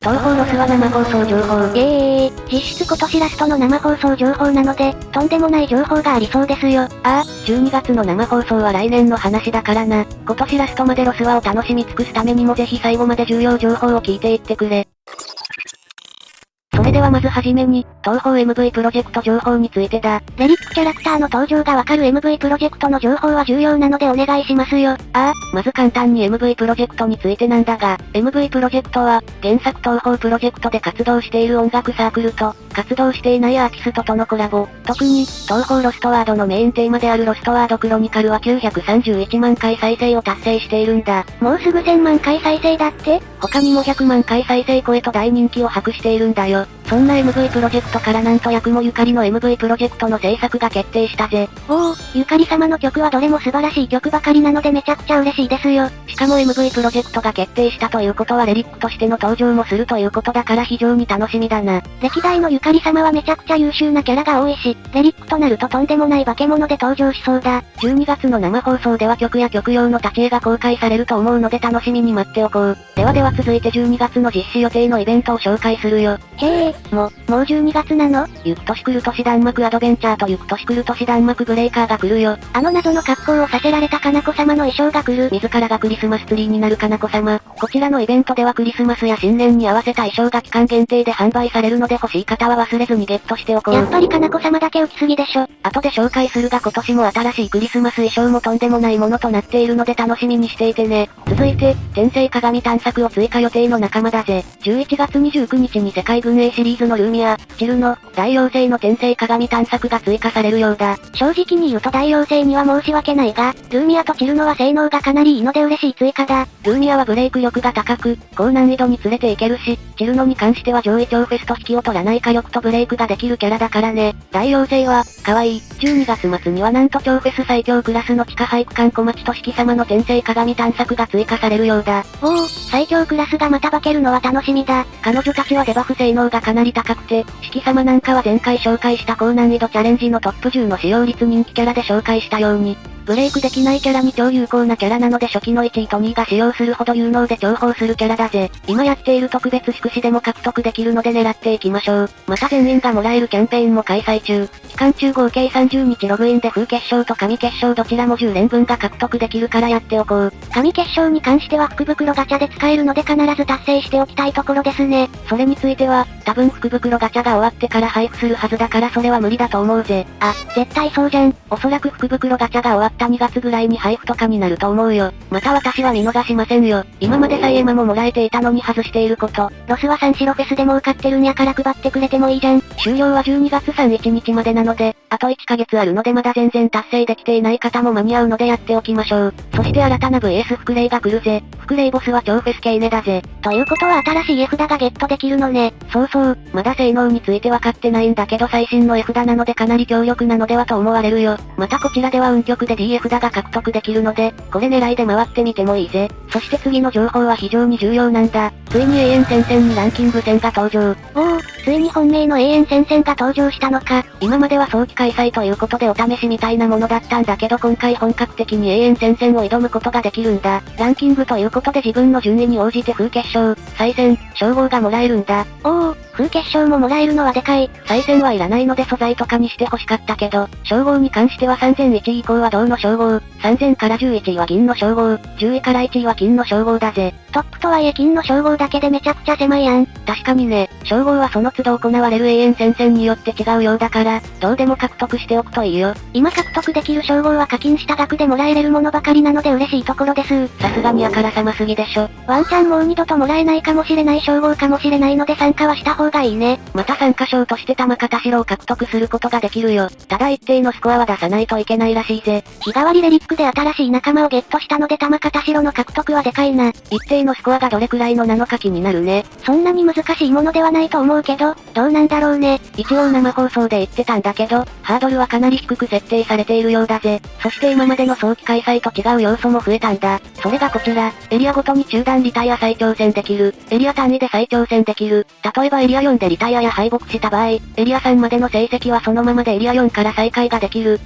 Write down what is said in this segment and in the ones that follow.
東方ロスは生放送情報。実質今年ラストの生放送情報なので、とんでもない情報がありそうですよ。12月の生放送は来年の話だからな。今年ラストまでロスワを楽しみ尽くすためにもぜひ最後まで重要情報を聞いていってくれ。それではまずはじめに、東方 MV プロジェクト情報についてだ。レリックキャラクターの登場がわかる MV プロジェクトの情報は重要なのでお願いしますよ。まず簡単に MV プロジェクトについてなんだが、MV プロジェクトは、原作東方プロジェクトで活動している音楽サークルと、活動していないアーティストとのコラボ。特に、東方ロストワードのメインテーマであるロストワードクロニカルは931万回再生を達成しているんだ。もうすぐ1000万回再生だって？他にも100万回再生超えと大人気を博しているんだよ。そんな MV プロジェクトからなんと八雲ゆかりの MV プロジェクトの制作が決定したぜ。ゆかり様の曲はどれも素晴らしい曲ばかりなのでめちゃくちゃ嬉しいですよ。しかも MV プロジェクトが決定したということはレリックとしての登場もするということだから非常に楽しみだな。歴代のゆかり様はめちゃくちゃ優秀なキャラが多いし、レリックとなるととんでもない化け物で登場しそうだ。12月の生放送では曲や曲用の立ち絵が公開されると思うので楽しみに待っておこう。では続いて12月の実施予定のイベントを紹介するよ。もう12月なの？ゆく年来る年弾幕アドベンチャーとゆく年来る年弾幕ブレイカーが来るよ。謎の格好をさせられたかなこ様の衣装が来る。自らがクリスマスツリーになるかなこ様。こちらのイベントではクリスマスや新年に合わせた衣装が期間限定で販売されるので欲しい方は忘れずにゲットしておこう。やっぱりかなこ様だけ浮きすぎでしょ。後で紹介するが今年も新しいクリスマス衣装もとんでもないものとなっているので楽しみにしていてね。続いて、転生鏡探索を追加予定の仲間だぜ。11月29日に世界軍 A シリーズのルーミア、チルの、大妖精の転生鏡探索が追加されるようだ。正直に言うと大妖精には申し訳ないが、ルーミアとチルノは性能がかなりいいので嬉しい追加だ。ルーミアはブレイク力が高く、高難易度に連れていけるし、チルノに関しては上位超フェスと引きを取らない火力とブレイクができるキャラだからね。大妖精は、可愛い。12月末にはなんと超フェス最強クラスの地下配区間小町としき様の転生鏡探索が追加されるようだ。最強クラスがまた化けるのは楽しみだ。彼女たちはデバフ性能がかなり高くて、しき様なんかは前回紹介した高難易度チャレンジのトップ10の使用率人気キャラで紹介したように、ブレイクできないキャラに超有効なキャラなので初期の1位と2位が使用するほど有能で重宝するキャラだぜ。今やっている特別宿死でも獲得できるので狙っていきましょう。また全員がもらえるキャンペーンも開催中。期間中合計30日ログインで風結晶と神結晶どちらも10連分が獲得できるからやっておこう。神結晶に関しては福袋ガチャで使えるので必ず達成しておきたいところですね。それについては、多分福袋ガチャが終わってから配布するはずだからそれは無理だと思うぜ。絶対そうじゃん。おそらく福袋ガチャが終わった2月ぐらいに配布とかになると思うよ。また私は見逃しませんよ。今までサイエマももらえていたのに外していること。ロスは三四郎フェスで儲かってるんやから配ってくれてもいいじゃん。終了は12月31日までなので、あと1ヶ月あるのでまだ全然達成できていない方も間に合うのでやっておきましょう。そして新たな VS フクレイが来るぜ。フクレイボスは超フェス系ネだぜ。ということは新しい絵札がゲットできるのね。そう、まだ性能について分かってないんだけど最新の絵札なのでかなり強力なのではと思われるよ。またこちらでは運極で D 絵札が獲得できるので、これ狙いで回ってみてもいいぜ。そして次の情報は非常に重要なんだ。ついに永遠戦線にランキング戦が登場。ついに本命の永遠戦線が登場したのか。今までは早期開催ということでお試しみたいなものだったんだけど今回本格的に永遠戦線を挑むことができるんだ。ランキングということで自分の順位に応じて風結晶、再戦、称号がもらえるんだ。風結晶ももらえるのはでかい。再戦はいらないので素材とかにして欲しかったけど、称号に関しては3001位以降は銅の称号、3000から11位は銀の称号、10位から1位は金の称号だぜ。トップとはいえ金の称号だけでめちゃくちゃ狭いやん。確かにね、称号はその都度行われる永遠戦線によって違うようだから、どうでも獲得しておくといいよ。今獲得できる称号は課金した額でもらえれるものばかりなので嬉しいところです。さすがにあからさますぎでしょ。ワンチャンもう二度ともらえないかもしれない称号かもしれないので参加はした方がいいね。また参加賞として玉形城を獲得することができるよ。ただ一定のスコアは出さないといけないらしいぜ。日替わりレリックで新しい仲間をゲットしたので玉形城の獲得はでかいな。一定のスコアがどれくらいのなのか気になるね。そんなに難しいものではないと思うけど、どうなんだろうね。一応生放送で言ってたんだけど、ハードルはかなり低く設定されているようだぜ。そして今までの早期開催と違う要素も増えたんだ。それがこちら、エリアごとに中断リタイア再挑戦できる。エリア単位で再挑戦できる。例えばエリア4でリタイアや敗北した場合、エリア3までの成績はそのままでエリア4から再開ができる。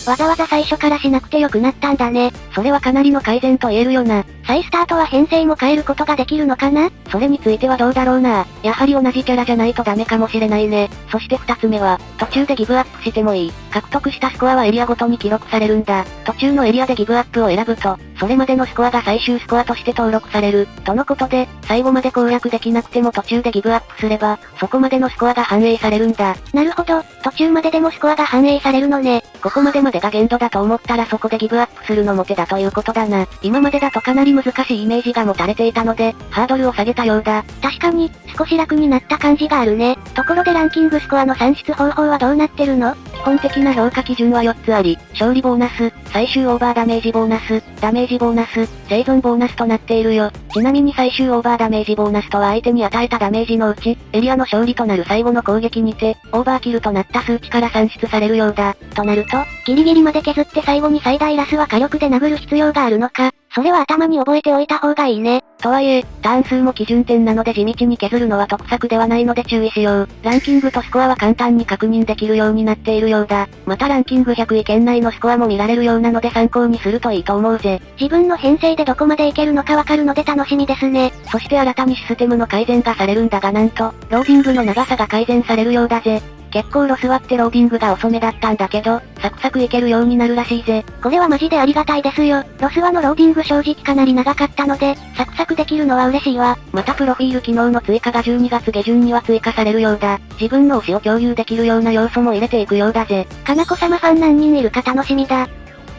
わざわざ最初からしなくてよくなったんだね。それはかなりの改善と言えるよな。再スタートは編成も変えることができるのかな？それについてはどうだろうな。やはり同じキャラじゃないとダメかもしれないね。そして2つ目は、途中でギブアップしてもいい。獲得したスコアはエリアごとに記録されるんだ。途中のエリアでギブアップを選ぶと、それまでのスコアが最終スコアとして登録される。とのことで、最後まで攻略できなくても途中でギブアップすれば、そこまでのスコアが反映されるんだ。なるほど、途中まででもスコアが反映されるのね。ここまでが限度だと思ったらそこでギブアップするのも手だということだな。今までだとかなり難しいイメージが持たれていたので、ハードルを下げたようだ。確かに、少し楽になった感じがあるね。ところでランキングスコアの算出方法はどうなってるの？基本的な評価基準は4つあり、勝利ボーナス、最終オーバーダメージボーナス、ダメージボーナス、生存ボーナスとなっているよ。ちなみに最終オーバーダメージボーナスとは相手に与えたダメージのうち、エリアの勝利となる最後の攻撃にて、オーバーキルとなった数値から算出されるようだ。となると、ギリギリまで削って最後に最大ラスは火力で殴る必要があるのか。それは頭に覚えておいた方がいいね。とはいえ、ターン数も基準点なので地道に削るのは得策ではないので注意しよう。ランキングとスコアは簡単に確認できるようになっているようだ。またランキング100位圏内のスコアも見られるようなので参考にするといいと思うぜ。自分の編成でどこまでいけるのかわかるので楽しみですね。そして新たにシステムの改善がされるんだがなんと、ローディングの長さが改善されるようだぜ。結構ロス割ってローディングが遅めだったんだけど、サクサクいけるようになるらしいぜ。これはマジでありがたいですよ。ロスワのローディング正直かなり長かったので、サクサクできるのは嬉しいわ。またプロフィール機能の追加が12月下旬には追加されるようだ。自分の推しを共有できるような要素も入れていくようだぜ。かなこ様ファン何人いるか楽しみだ。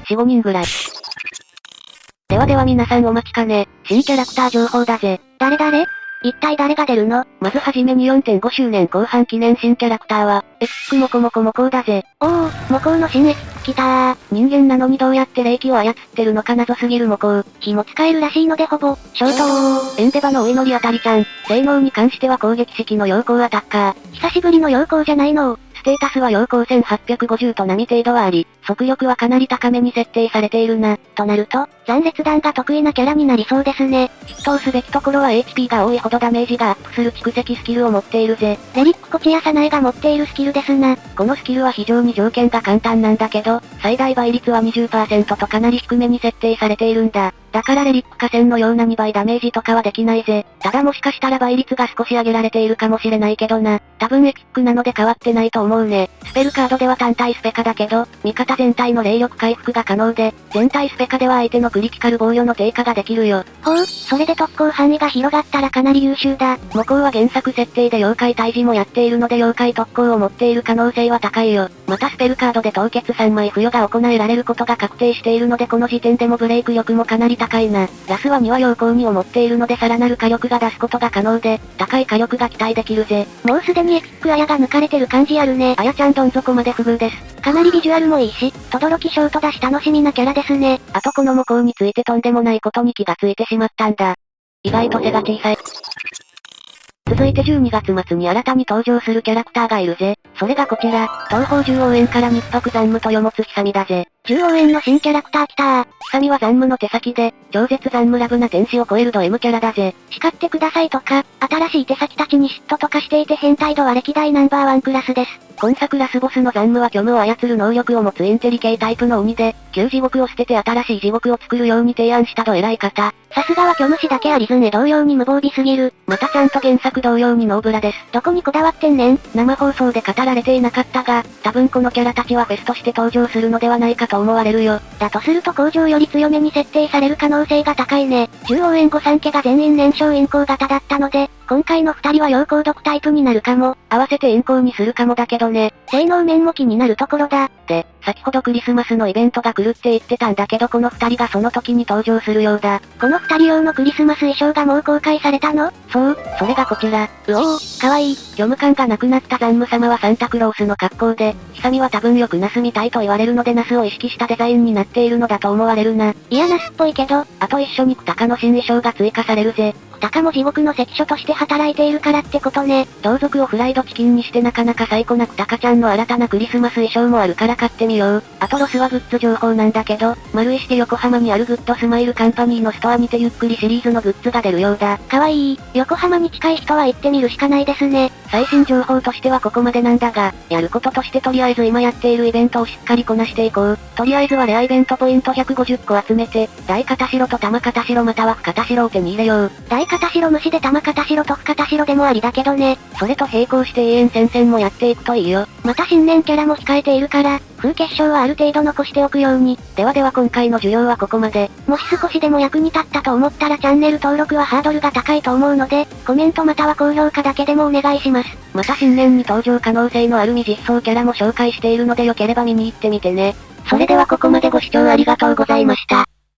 4、5人ぐらい。では皆さんお待ちかね。新キャラクター情報だぜ。誰一体誰が出るの？まずはじめに 4.5 周年後半記念新キャラクターは、エスクモコモコモコウだぜ。おー、モコウの新エスク来たー。人間なのにどうやって霊気を操ってるのか謎すぎるモコウ。火も使えるらしいのでほぼ、消灯。エンデバのお祈りあたりちゃん。性能に関しては攻撃式の陽光アタッカー。久しぶりの陽光じゃないの。ステータスは陽光1850と波程度はあり、速力はかなり高めに設定されているな。となると、残裂弾が得意なキャラになりそうですね。筆頭すべきところは HP が多いほどダメージがアップする蓄積スキルを持っているぜ。レリックコチやサナエが持っているスキルですな。このスキルは非常に条件が簡単なんだけど、最大倍率は 20% とかなり低めに設定されているんだ。だからレリック河川のような2倍ダメージとかはできないぜ。ただもしかしたら倍率が少し上げられているかもしれないけどな。多分エピックなので変わってないと思うね。スペルカードでは単体スペカだけど、味方全体の霊力回復が可能で、全体スペカでは相手のクリティカル防御の低下ができるよ。ほう、それで特攻範囲が広がったらかなり優秀だ。モコウは原作設定で妖怪退治もやっているので妖怪特攻を持っている可能性は高いよ。またスペルカードで凍結3枚付与が行えられることが確定しているのでこの時点でもブレイク力もかなり高いな。ラスは2は陽光2を持っているのでさらなる火力が出すことが可能で、高い火力が期待できるぜ。もうすでにエピックアヤが抜かれてる感じあるね。アヤちゃんどん底まで不遇です。かなりビジュアルもいいし、轟ショートだし楽しみなキャラですね。あとこのモコウについてとんでもないことに気がついてしまったんだ。意外と背が小さい。続いて12月末に新たに登場するキャラクターがいるぜ。それがこちら、東方獣王園から日北残夢とよもつひさみだぜ。獣王園の新キャラクター来たー。ひさみは残夢の手先で、超絶残夢ラブな天使を超えるド M キャラだぜ。叱ってくださいとか、新しい手先たちに嫉妬とかしていて変態度は歴代ナンバー1クラスです。今作ラスボスの残夢は虚無を操る能力を持つインテリ系タイプの鬼で、旧地獄を捨てて新しい地獄を作るように提案したど偉い方。さすがは虚無視だけはリズンへ同様に無防備すぎる。またちゃんと原作同様にノーブラです。どこにこだわってんねん。生放送で語られていなかったが、多分このキャラたちはフェスとして登場するのではないかと思われるよ。だとすると工場より強めに設定される可能性が高いね。獣王園御三家が全員燃焼引行型だったので、今回の2人は陽光毒タイプになるかも。合わせて引行にするかもだけどね。性能面も気になるところだ。で、先ほどクリスマスのイベントが来るって言ってたんだけどこの2人がその時に登場するようだ。この2人用のクリスマス衣装がもう公開されたの？そう、それがこちら。うおー、かわいい。虚無感がなくなった残夢様はサンタクロースの格好で、ひさみは多分よくナスみたいと言われるのでナスを意識したデザインになっているのだと思われるな。いやナスっぽいけど、あと一緒にクタカの新衣装が追加されるぜ。クたかも地獄の関所として働いているからってことね。同族をフライドチキンにしてなかなか最高なくタカちゃんの新たなクリスマス衣装もあるから買ってみよう。あとロスはグッズ情報なんだけど、丸石横浜にあるグッドスマイルカンパニーのストアにてゆっくりシリーズのグッズが出るようだ。かわいい。横浜に近い人は行ってみるしかないですね。最新情報としてはここまでなんだが、やることとしてとりあえず今やっているイベントをしっかりこなしていこう。とりあえずはレアイベントポイント150個集めて、大片白と玉片白または深片白を手に入れよう。大片白無視で玉片白と深片白でもありだけどね。それと並行して永遠戦線もやっていくといいよ。また新年キャラも控えているから、風決勝はある程度残しておくように。では今回の授業はここまで。もし少しでも役に立ったと思ったらチャンネル登録はハードルが高いと思うので、コメントまたは高評価だけでもお願いします。また新年に登場可能性のある未実装キャラも紹介しているのでよければ見に行ってみてね。それではここまでご視聴ありがとうございました。